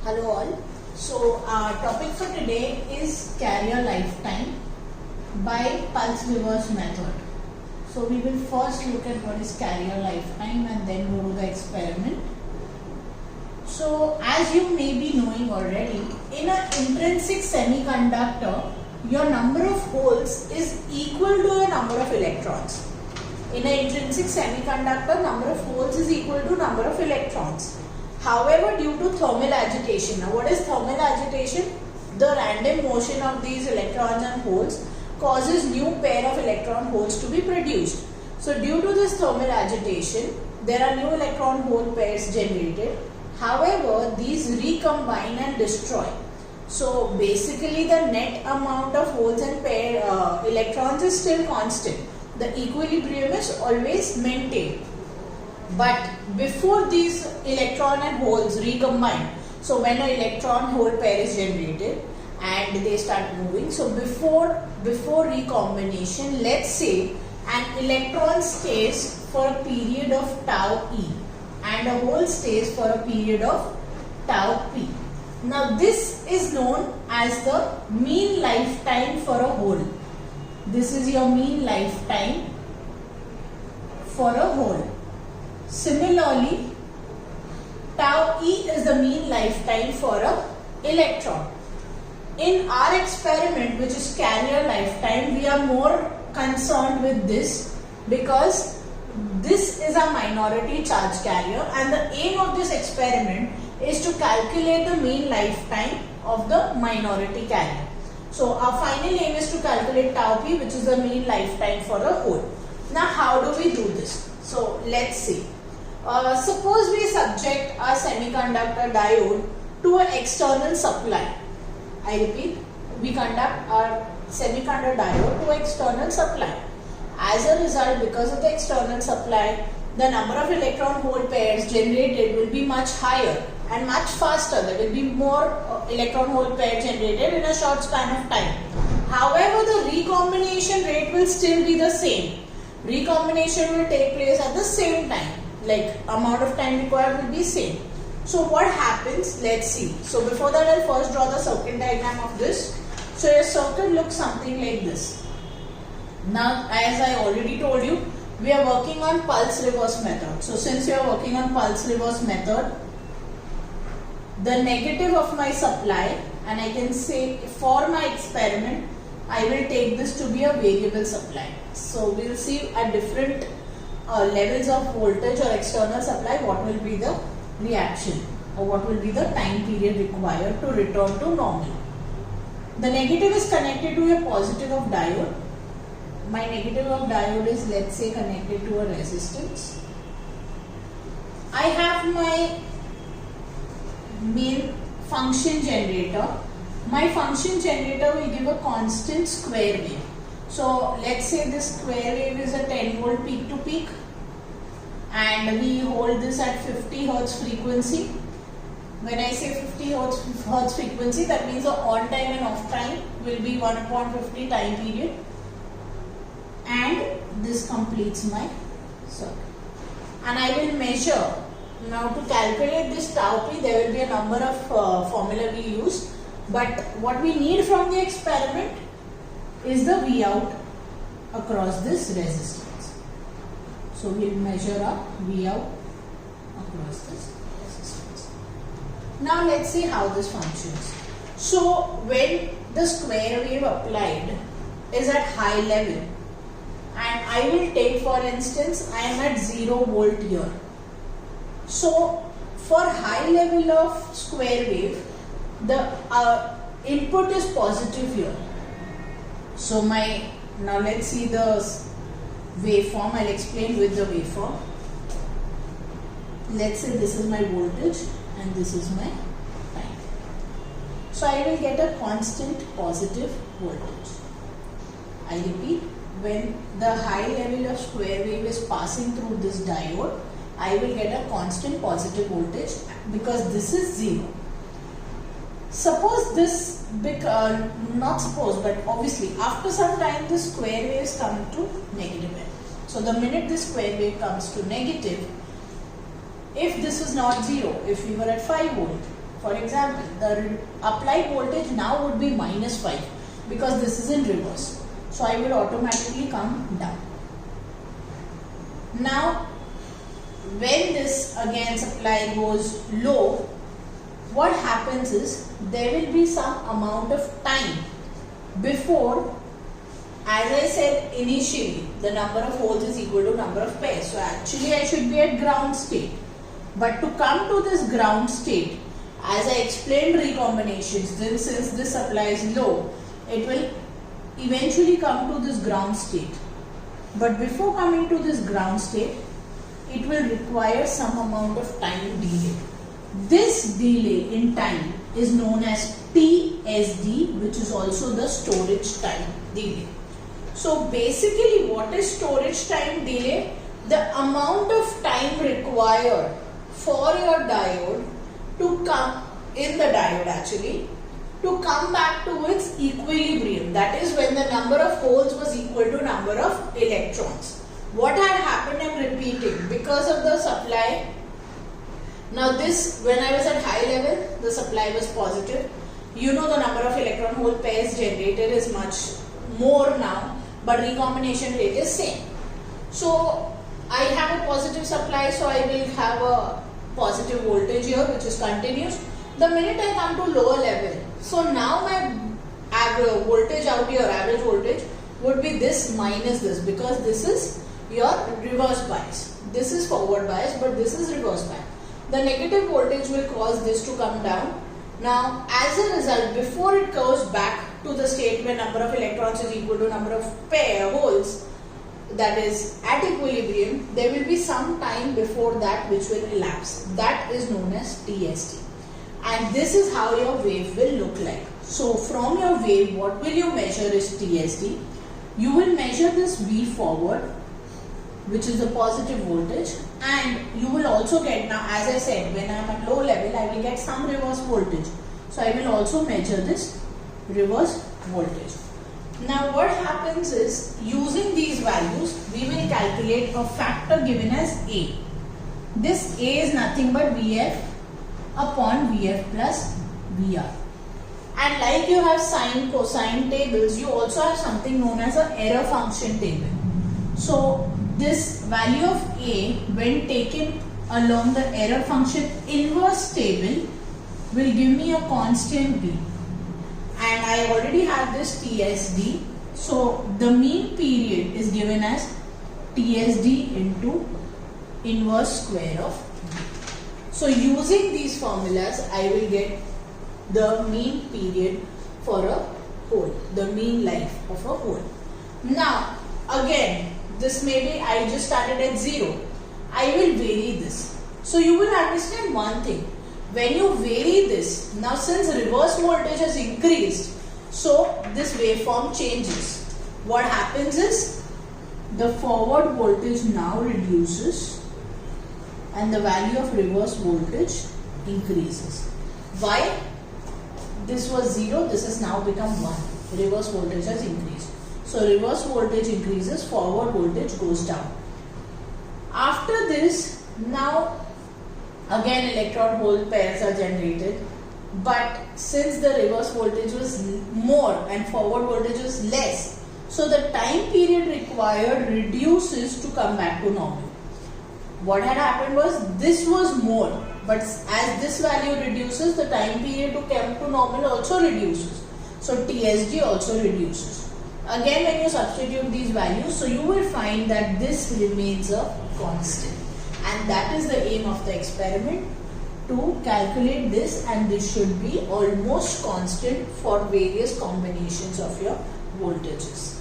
Hello all. So our topic for today is carrier lifetime by pulse reverse method. So we will first look at what is carrier lifetime and then go to the experiment. So as you may be knowing already, in an intrinsic semiconductor, your number of holes is equal to the number of electrons. In an intrinsic semiconductor, number of holes is equal to number of electrons. However, due to thermal agitation, now what is thermal agitation? The random motion of these electrons and holes causes new pair of electron holes to be produced. So due to this thermal agitation, there are new electron hole pairs generated. However, these recombine and destroy. So basically the net amount of holes and pair electrons is still constant. The equilibrium is always maintained. But before these electron and holes recombine, so when an electron hole pair is generated and they start moving, so before recombination, let's say an electron stays for a period of tau e and a hole stays for a period of tau p. Now this is known as the mean lifetime for a hole. This is your mean lifetime for a hole. Similarly, tau e is the mean lifetime for an electron. In our experiment, which is carrier lifetime, we are more concerned with this because this is a minority charge carrier and the aim of this experiment is to calculate the mean lifetime of the minority carrier. So our final aim is to calculate tau p, which is the mean lifetime for a hole. Now how do we do this? So let's see. Suppose we subject our semiconductor diode to an external supply. I repeat, we conduct our semiconductor diode to external supply. As a result, because of the external supply, the number of electron hole pairs generated will be much higher and much faster. There will be more electron hole pairs generated in a short span of time. However, the recombination rate will still be the same. Recombination will take place at the same time. Like amount of time required will be same. So what happens? Let's see. So before that, I'll first draw the circuit diagram of this. So your circuit looks something like this. Now, as I already told you, we are working on pulse reverse method. So since we are working on pulse reverse method, the negative of my supply, and I can say for my experiment, I will take this to be a variable supply. So we will see at different levels of voltage or external supply what will be the reaction or what will be the time period required to return to normal. The negative is connected to a positive of diode. My negative of diode is, let's say, connected to a resistance. I have my main function generator. My function generator will give a constant square wave. So let's say this square wave is a 10 volt peak to peak and we hold this at 50 Hertz frequency. When I say 50 Hertz frequency, that means the on time and off time will be 1/50 time period, and this completes my circuit. And I will measure. Now to calculate this tau p, there will be a number of formula we use, but what we need from the experiment is the V out across this resistance. So we will measure our V out across this resistance. Now let's see how this functions. So when the square wave applied is at high level, and I will take, for instance, I am at 0 volt here. So for high level of square wave, the input is positive here. So now let's see the waveform. I'll explain with the waveform. Let's say this is my voltage and this is my time. So I will get a constant positive voltage. I repeat, when the high level of square wave is passing through this diode, I will get a constant positive voltage because this is 0. Suppose this, not suppose, but obviously after some time the square waves come to negative end. So the minute this square wave comes to negative, if this is not 0, if we were at 5 volt, For example, the applied voltage now would be -5 because this is in reverse. So I will automatically come down. Now, when this again supply goes low, what happens is there will be some amount of time before, as I said initially, the number of holes is equal to number of pairs. So actually I should be at ground state. But to come to this ground state, as I explained recombinations, then since this supply is low, it will eventually come to this ground state. But before coming to this ground state, it will require some amount of time delay. This delay in time is known as TSD, which is also the storage time delay. So basically, what is storage time delay? The amount of time required for your diode to come in the diode actually to come back to its equilibrium. That is when the number of holes was equal to number of electrons. What had happened, I am repeating, because of the supply. Now this, when I was at high level, the supply was positive. You know the number of electron hole pairs generated is much more now, but recombination rate is same. So I have a positive supply, so I will have a positive voltage here which is continuous. The minute I come to lower level, so now my average voltage out here, average voltage would be this minus this, because this is your reverse bias. This is forward bias, but this is reverse bias. The negative voltage will cause this to come down. Now as a result, before it goes back to the state where number of electrons is equal to number of pair holes, that is at equilibrium, there will be some time before that which will elapse. That is known as TSD. And this is how your wave will look like. So from your wave, what will you measure is TSD. You will measure this V forward, which is the positive voltage, and you will also get, now as I said, when I am at low level, I will get some reverse voltage. So I will also measure this reverse voltage. Now what happens is, using these values, we will calculate a factor given as A. This A is nothing but VF upon VF plus VR. And like you have sine, cosine tables, you also have something known as an error function table. So this value of A, when taken along the error function inverse table, will give me a constant B. And I already have this TSD. So the mean period is given as TSD into inverse square of B. So using these formulas, I will get the mean period for a hole, the mean life of a hole. Now again, this may be, I just started at 0. I will vary this. So you will understand one thing. When you vary this, now since reverse voltage has increased, so this waveform changes. What happens is, the forward voltage now reduces and the value of reverse voltage increases. Why? This was 0, this has now become 1. Reverse voltage has increased. So reverse voltage increases, forward voltage goes down. After this, now again electron hole pairs are generated, but since the reverse voltage was more and forward voltage was less, so the time period required reduces to come back to normal. What had happened was, this was more, but as this value reduces, the time period to come to normal also reduces. So TSD also reduces. Again, when you substitute these values, so you will find that this remains a constant. And that is the aim of the experiment, to calculate this, and this should be almost constant for various combinations of your voltages.